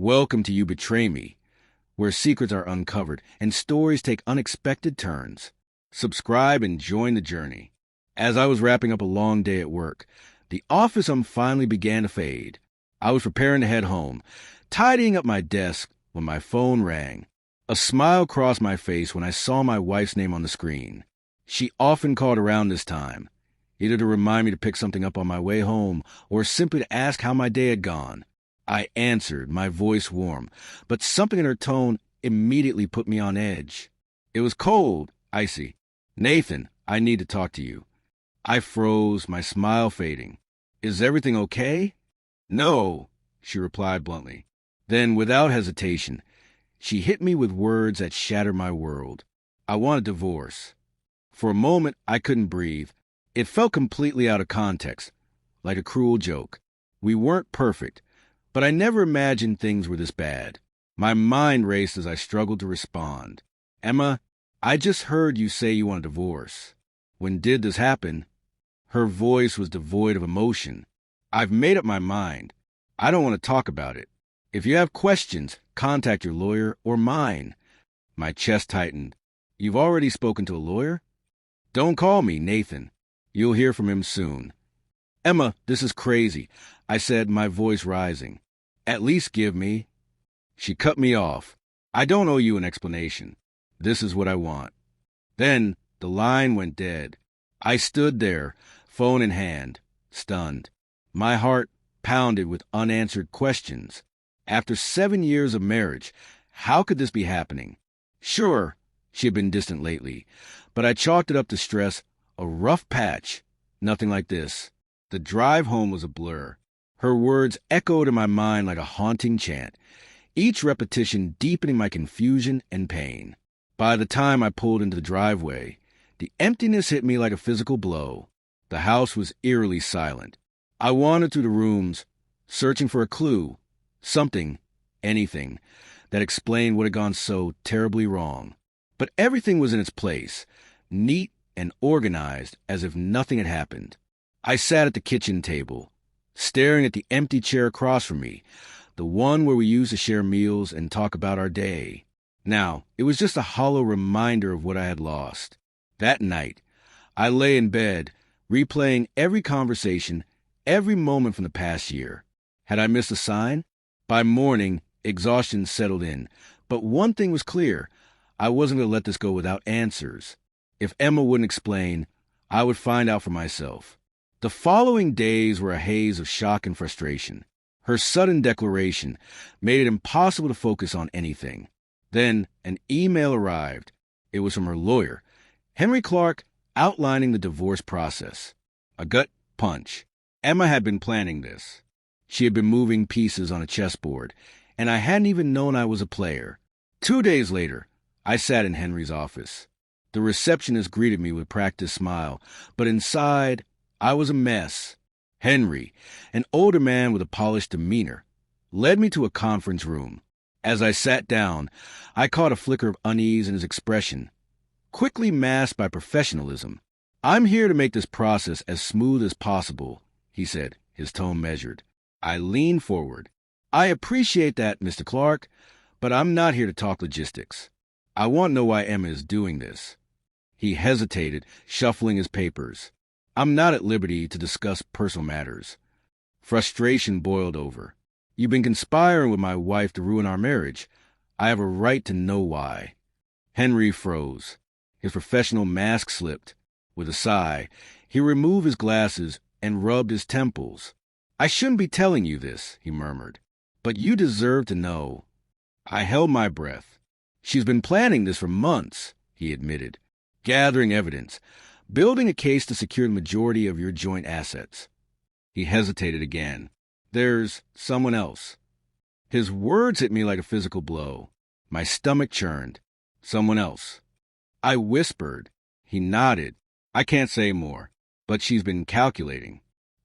Welcome to You Betray Me, where secrets are uncovered and stories take unexpected turns. Subscribe and join the journey. As I was wrapping up a long day at work, the office finally began to fade. I was preparing to head home, tidying up my desk when my phone rang. A smile crossed my face when I saw my wife's name on the screen. She often called around this time, either to remind me to pick something up on my way home or simply to ask how my day had gone. I answered, my voice warm, but something in her tone immediately put me on edge. It was cold, icy. "Nathan, I need to talk to you." I froze, my smile fading. "Is everything okay?" "No," she replied bluntly. Then, without hesitation, she hit me with words that shattered my world. "I want a divorce." For a moment, I couldn't breathe. It felt completely out of context, like a cruel joke. We weren't perfect, but I never imagined things were this bad. My mind raced as I struggled to respond. "Emma, I just heard you say you want a divorce. When did this happen?" Her voice was devoid of emotion. "I've made up my mind. I don't want to talk about it. If you have questions, contact your lawyer or mine." My chest tightened. "You've already spoken to a lawyer?" "Don't call me Nathan. You'll hear from him soon." "Emma, this is crazy," I said, my voice rising. "At least give me—" She cut me off. "I don't owe you an explanation. This is what I want." Then the line went dead. I stood there, phone in hand, stunned. My heart pounded with unanswered questions. After 7 years of marriage, how could this be happening? Sure, she had been distant lately, but I chalked it up to stress, a rough patch, nothing like this. The drive home was a blur. Her words echoed in my mind like a haunting chant, each repetition deepening my confusion and pain. By the time I pulled into the driveway, the emptiness hit me like a physical blow. The house was eerily silent. I wandered through the rooms, searching for a clue, something, anything, that explained what had gone so terribly wrong. But everything was in its place, neat and organized as if nothing had happened. I sat at the kitchen table, staring at the empty chair across from me, the one where we used to share meals and talk about our day. Now, it was just a hollow reminder of what I had lost. That night, I lay in bed, replaying every conversation, every moment from the past year. Had I missed a sign? By morning, exhaustion settled in, but one thing was clear. I wasn't going to let this go without answers. If Emma wouldn't explain, I would find out for myself. The following days were a haze of shock and frustration. Her sudden declaration made it impossible to focus on anything. Then an email arrived. It was from her lawyer, Henry Clark, outlining the divorce process. A gut punch. Emma had been planning this. She had been moving pieces on a chessboard, and I hadn't even known I was a player. 2 days later, I sat in Henry's office. The receptionist greeted me with a practiced smile, but inside, I was a mess. Henry, an older man with a polished demeanor, led me to a conference room. As I sat down, I caught a flicker of unease in his expression, quickly masked by professionalism. "I'm here to make this process as smooth as possible," he said, his tone measured. I leaned forward. "I appreciate that, Mr. Clark, but I'm not here to talk logistics. I want to know why Emma is doing this." He hesitated, shuffling his papers. "I'm not at liberty to discuss personal matters." Frustration boiled over. "You've been conspiring with my wife to ruin our marriage. I have a right to know why." Henry froze. His professional mask slipped. With a sigh, he removed his glasses and rubbed his temples. "I shouldn't be telling you this," he murmured, "but you deserve to know." I held my breath. "She's been planning this for months," he admitted, "gathering evidence, building a case to secure the majority of your joint assets." He hesitated again. "There's someone else." His words hit me like a physical blow. My stomach churned. "Someone else." I whispered. He nodded. "I can't say more, but she's been calculating."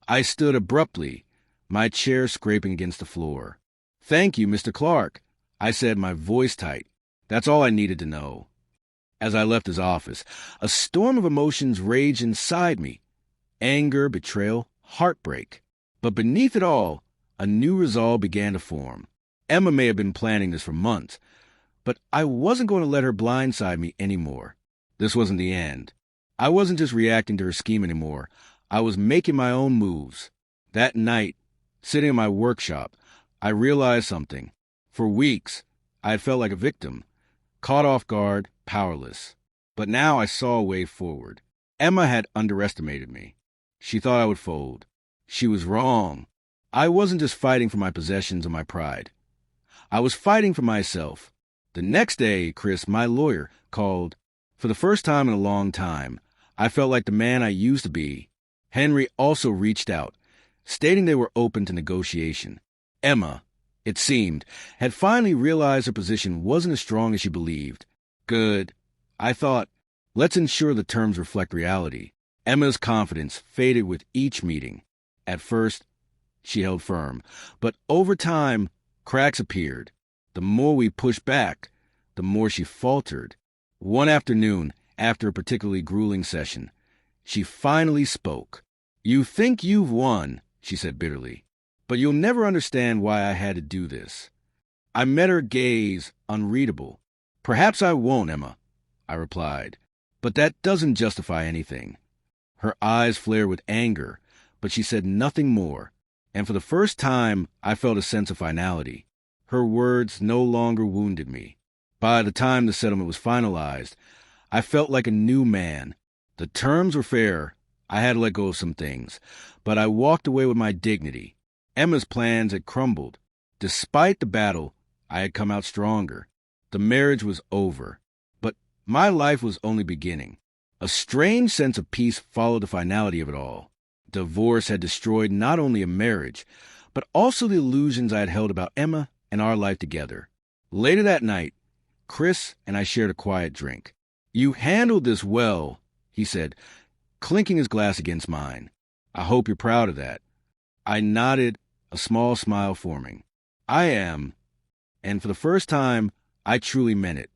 I stood abruptly, my chair scraping against the floor. "Thank you, Mr. Clark," I said, my voice tight. That's all I needed to know. As I left his office, a storm of emotions raged inside me. Anger, betrayal, heartbreak. But beneath it all, a new resolve began to form. Emma may have been planning this for months, but I wasn't going to let her blindside me anymore. This wasn't the end. I wasn't just reacting to her scheme anymore. I was making my own moves. That night, sitting in my workshop, I realized something. For weeks, I had felt like a victim, caught off guard, powerless. But now I saw a way forward. Emma had underestimated me. She thought I would fold. She was wrong. I wasn't just fighting for my possessions or my pride. I was fighting for myself. The next day, Chris, my lawyer, called. For the first time in a long time, I felt like the man I used to be. Henry also reached out, stating they were open to negotiation. Emma, it seemed, had finally realized her position wasn't as strong as she believed. Good. I thought, let's ensure the terms reflect reality. Emma's confidence faded with each meeting. At first, she held firm, but over time, cracks appeared. The more we pushed back, the more she faltered. One afternoon, after a particularly grueling session, she finally spoke. "You think you've won," she said bitterly, "but you'll never understand why I had to do this." I met her gaze, unreadable. "Perhaps I won't, Emma," I replied, "but that doesn't justify anything." Her eyes flared with anger, but she said nothing more, and for the first time I felt a sense of finality. Her words no longer wounded me. By the time the settlement was finalized, I felt like a new man. The terms were fair. I had to let go of some things, but I walked away with my dignity. Emma's plans had crumbled. Despite the battle, I had come out stronger. The marriage was over, but my life was only beginning. A strange sense of peace followed the finality of it all. Divorce had destroyed not only a marriage, but also the illusions I had held about Emma and our life together. Later that night, Chris and I shared a quiet drink. "You handled this well," he said, clinking his glass against mine. "I hope you're proud of that." I nodded, a small smile forming. "I am," and for the first time, I truly meant it.